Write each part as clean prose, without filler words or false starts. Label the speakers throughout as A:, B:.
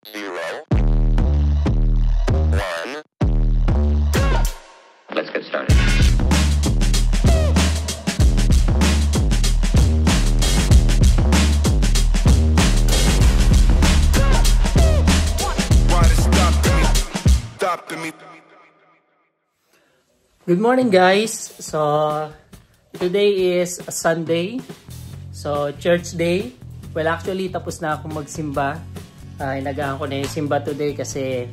A: 0, 1. Let's get started.
B: Good morning guys. So today is a Sunday. So church day. Well actually tapos na ako magsimba. Inagahan ko na yung simba today kasi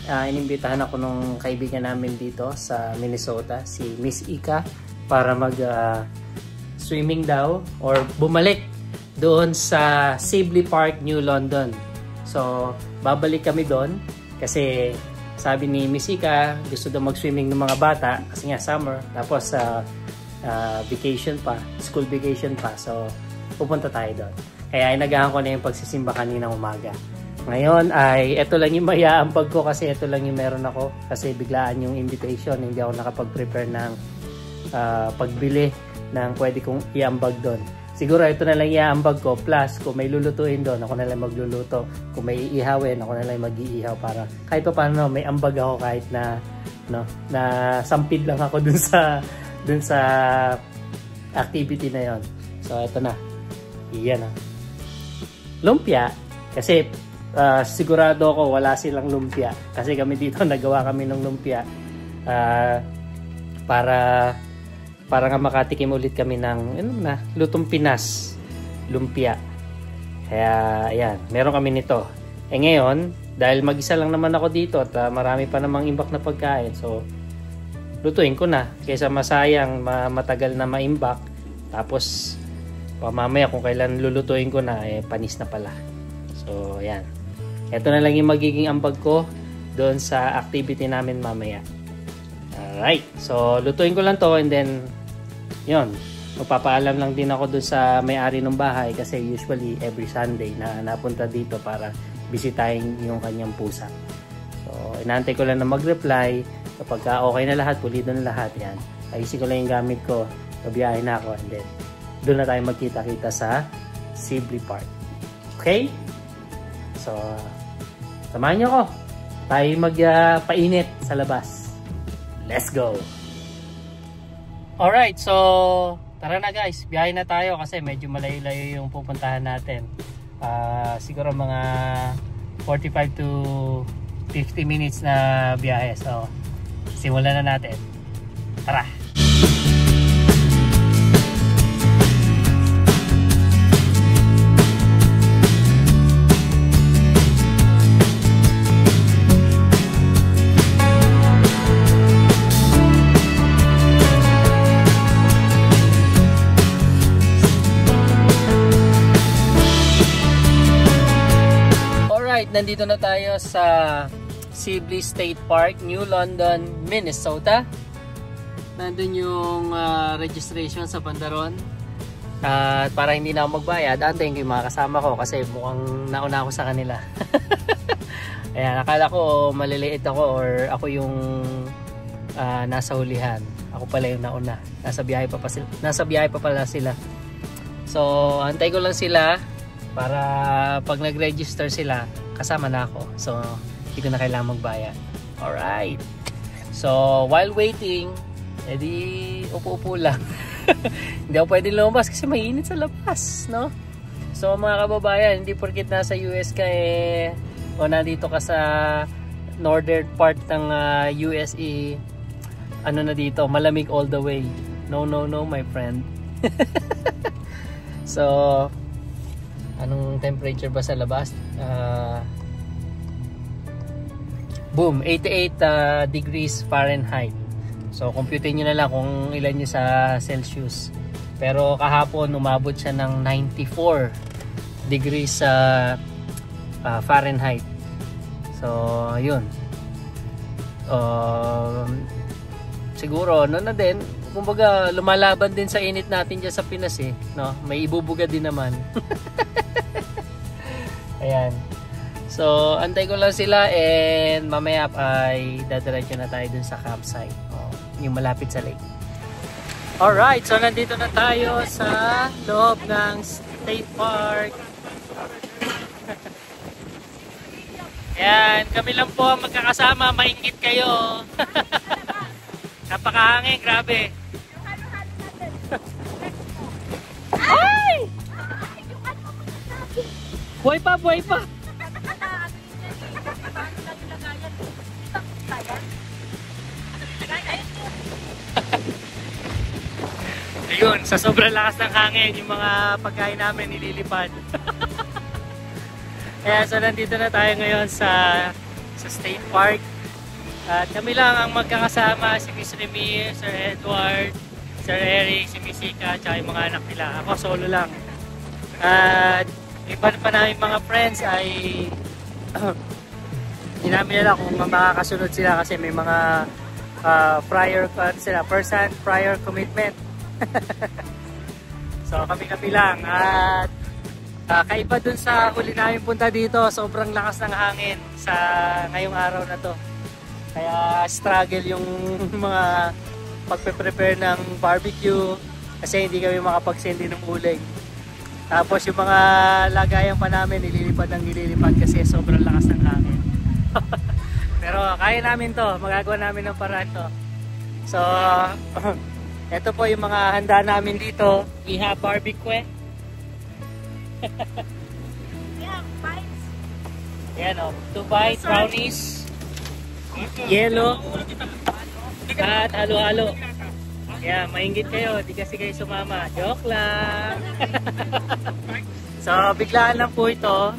B: inimbitahan ako nung kaibigan namin dito sa Minnesota, si Miss Ika, para mag swimming daw or bumalik doon sa Sibley Park, New London. So babalik kami doon kasi sabi ni Miss Ika, gusto daw mag-swimming ng mga bata kasi nga summer. Tapos vacation pa, school vacation pa. So, pupunta tayo doon. Kaya inagahan ko na yung pagsisimba kaninang umaga. Ngayon ay, ito lang yung mayaambag ko kasi ito lang yung meron ako. Kasi biglaan yung invitation. Hindi ako nakapag-prepare ng pagbili ng pwede kong iambag doon. Siguro ito na lang iaambag ko, plus kung may lulutuin doon, ako na lang magluluto. Kung may iihawin, ako na lang mag-iihaw para kahit pa paano may ambag ako kahit na na sampid lang ako dun sa activity na yon. So ito na. Iyan lumpia kasi sigurado ako wala silang lumpia kasi kami dito nagawa kami ng lumpia para nga makatikim ulit kami ng lutong Pinas lumpia. Kaya ayan, meron kami nito. Ngayon, dahil mag-isa lang naman ako dito at marami pa namang imbak na pagkain, so lutuin ko na kaysa masayang matagal na maimbak. Tapos mamaya kung kailan lulutuin ko na panis na pala. So ayan. Ito na lang yung magiging ambag ko doon sa activity namin mamaya. Alright. So lutuin ko lang to and then yun, magpapaalam lang din ako dun sa may-ari ng bahay kasi usually every Sunday na napunta dito para bisitahin yung kanyang pusa. So, inaantay ko lang na mag-reply. Kapag okay na lahat, pulido na lahat, yan. Ayusin ko lang yung gamit ko, pabiyahin na ako, and then doon na tayo magkita-kita sa Sibley Park. Okay? So, samahan nyo ako. Tayo magpainit sa labas. Let's go! Alright, so tara na guys, biyahe na tayo kasi medyo malayo-layo yung pupuntahan natin. Siguro mga 45 to 50 minutes na biyahe. So simulan na natin. Tara! Nandito na tayo sa Sibley State Park, New London, Minnesota. Nandun yung registration sa bandaron. Para hindi na ako magbayad, antayin ko yung mga kasama ko kasi mukhang nauna ako sa kanila. Ayan, akala ko maliliit ako or ako yung nasa hulihan. Ako pala yung nauna. Nasa biyahe pa pala sila. So, antay ko lang sila para pag nag-register sila, kasama na ako. So, hindi ko na kailangan magbayad. Alright. So, while waiting, edi upo-upo lang. Hindi ako pwede lumabas kasi mainit sa labas, no? So, mga kababayan, hindi porkit nasa US ka o nandito ka sa northern part ng USA, na dito, malamig all the way. No, my friend. So, anong temperature ba sa labas? Boom, 88 degrees Fahrenheit. So, computin nyo na lang kung ilan nyo sa Celsius. Pero kahapon, umabot siya ng 94 degrees Fahrenheit. So, yun. Siguro, na din, kumbaga, lumalaban din sa init natin dyan sa Pinas no? May ibubuga din naman. Ayan. So, antay ko lang sila and mamaya ay dadiretso na tayo dun sa campsite. Yung malapit sa lake. Alright, so nandito na tayo sa loob ng State Park. Ayan, kami lang po ang magkakasama. Maingit kayo. Napakahangin, grabe. Ay! Buhay pa, buhay pa. Ayun, sa sobrang lakas ng hangin, yung mga pagkain namin nililipad. Kaya so nandito na tayo ngayon sa State Park. At kami lang ang magkakasama, si Miss Remy, Sir Edward, Sir Eric, si Miss Ika, at yung mga anak nila. Ako solo lang. At iba pa namin mga friends ay hindi namin alam kung makakasunod sila kasi may mga first-hand prior commitment. So kami lang. At kaiba dun sa huli namin punta dito, sobrang lakas ng hangin sa ngayong araw na to. Kaya struggle yung mga pagpe-prepare ng barbecue kasi hindi kami makapagsendi ng uling. Tapos yung mga lagayan pa namin nililipad kasi sobrang lakas ng hangin. Pero kaya namin to, magagawa namin ng paraan to. So ito po yung mga handa namin dito. We have barbecue.
A: Yeah, bites.
B: Ayan o, 2 bites, brownies, yellow, at halo-halo. Ayan, maingit kayo, di kasi kayo sumama. Joke lang. So, biglaan lang po ito.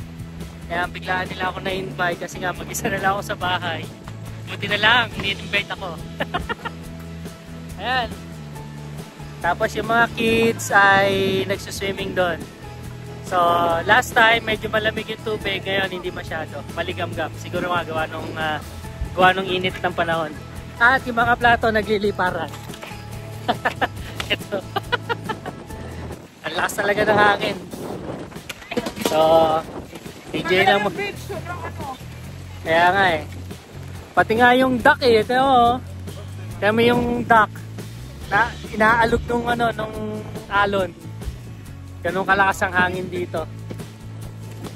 B: Ayan, biglaan nila ako na-invite kasi nga mag-isa na lang ako sa bahay. Buti na lang, ini-invite ako. Ayan. Tapos yung mga kids ay nagsuswimming doon. So, last time medyo malamig yung tubig, ngayon hindi masyado, maligam-gam. Siguro nga gawa nung init ng panahon. At yung mga plato nagliliparan. Ito. Ang lakas talaga ng hangin. So, enjoy lang mo. Kaya nga eh. Pati nga yung duck eh, ito oh. Kami yung duck na inaalog nung alon. Ganun kalakas ang hangin dito.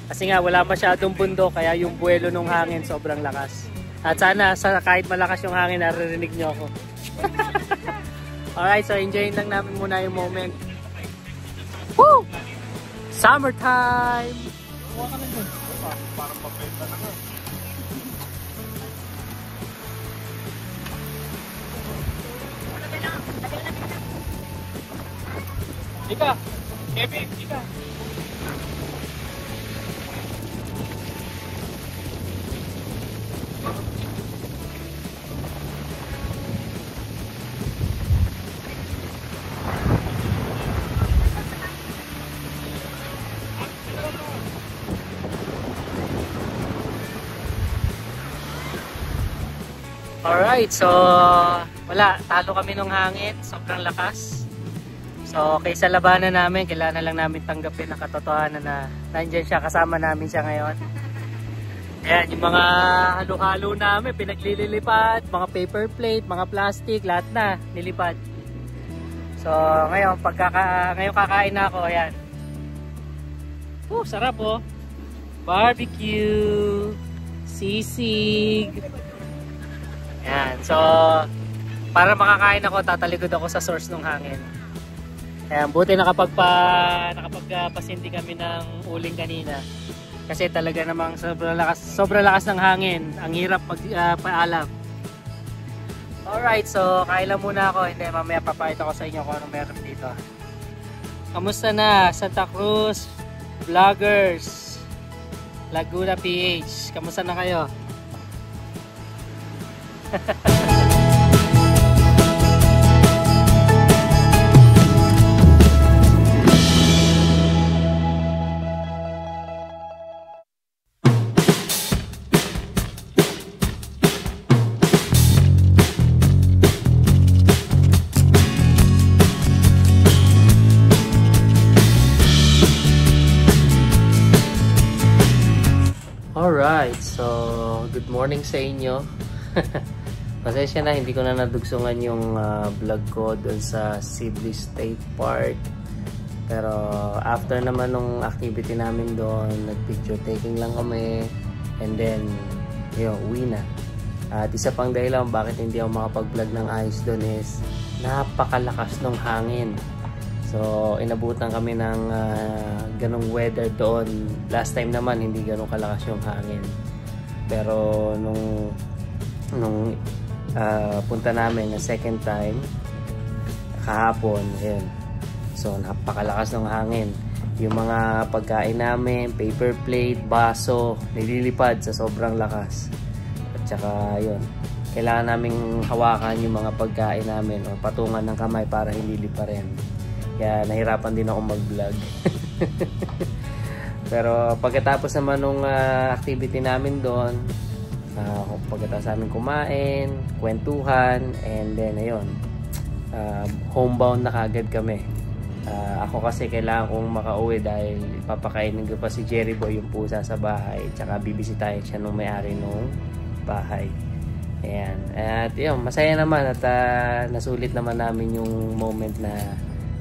B: Kasi nga wala masyadong bundok kaya yung buwelo ng hangin sobrang lakas. At sana kahit malakas yung hangin naririnig nyo ako. Alright, so enjoyin lang namin muna yung moment. Woo! Summertime! Parang mapenta na nga. Ika! Kevin, Ika! Alright, so wala, talo kami ng hangin, sobrang lakas. So kaysa labanan namin, kailangan lang namin tanggapin ang katotohanan na nandiyan siya, kasama namin siya ngayon. Ayan, yung mga halo-halo namin, pinaglilipad, mga paper plate, mga plastic, lahat na nilipad. So ngayon, ngayon kakain na ako, ayan. Sarap oh. Barbecue, sisig. Ayan, so para makakain ako, tatalikod ako sa source ng hangin. Ayan, buti nakapagpasindi kami ng uling kanina. Kasi talaga namang sobrang lakas ng hangin. Ang hirap paalam. Alright, so kain lang muna ako. Hindi, mamaya papakita ko sa inyo kung anong meron dito. Kamusta na Santa Cruz Vloggers Laguna PH? Kamusta na kayo? Alright, so good morning sa inyo. Pasensya na, hindi ko na nadugsungan yung vlog ko dun sa Sibley State Park. Pero after naman nung activity namin doon, nag-picture taking lang kami. and then yun, uwi na. At isa pang dahilan bakit hindi ako makapag-vlog ng ayos doon is napakalakas ng hangin. So inabutan kami ng ganong weather doon. Last time naman hindi ganong kalakas yung hangin. Pero nung punta namin na second time kahapon, ayun. So napakalakas ng hangin. Yung mga pagkain namin, paper plate, baso, nililipad sa sobrang lakas. At saka yun, kailangan naming hawakan yung mga pagkain namin o patungan ng kamay para hindi liparin. Kaya nahirapan din ako mag-vlog. Pero pagkatapos naman nung activity namin doon, pagkatapos namin kumain, kwentuhan, and then ayun, homebound na kagad kami. Ako kasi kailangan kong makauwi dahil ipapakainin ko pa si Jerry Boy, yung pusa, sa bahay. Tsaka bibisitahin siya nung may-ari nung bahay. Ayan. At yun, masaya naman at nasulit naman namin yung moment na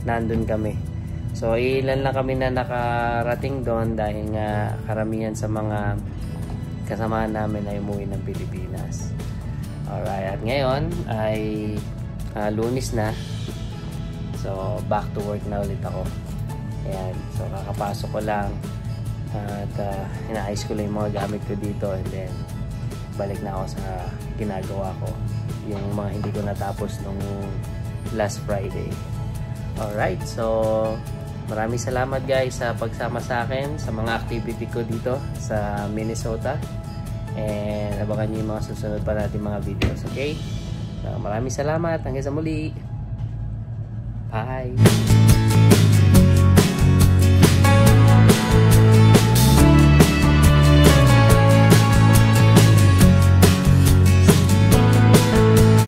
B: nandun kami. So ilan lang kami na nakarating doon dahil nga karamihan sa mga kasamahan namin ay umuwi ng Pilipinas. Alright, at ngayon ay Lunes na. So back to work na ulit ako. Ayan, so kakapasok ko lang at inaayos ko lang yung mga gamit ko dito, and then balik na ako sa ginagawa ko, yung mga hindi ko natapos nung last Friday. Alright, so maraming salamat guys sa pagsama sa akin sa mga activity ko dito sa Minnesota, and abangan nyo yung mga susunod pa natin mga videos, okay? So, maraming salamat, hanggang sa muli. Bye!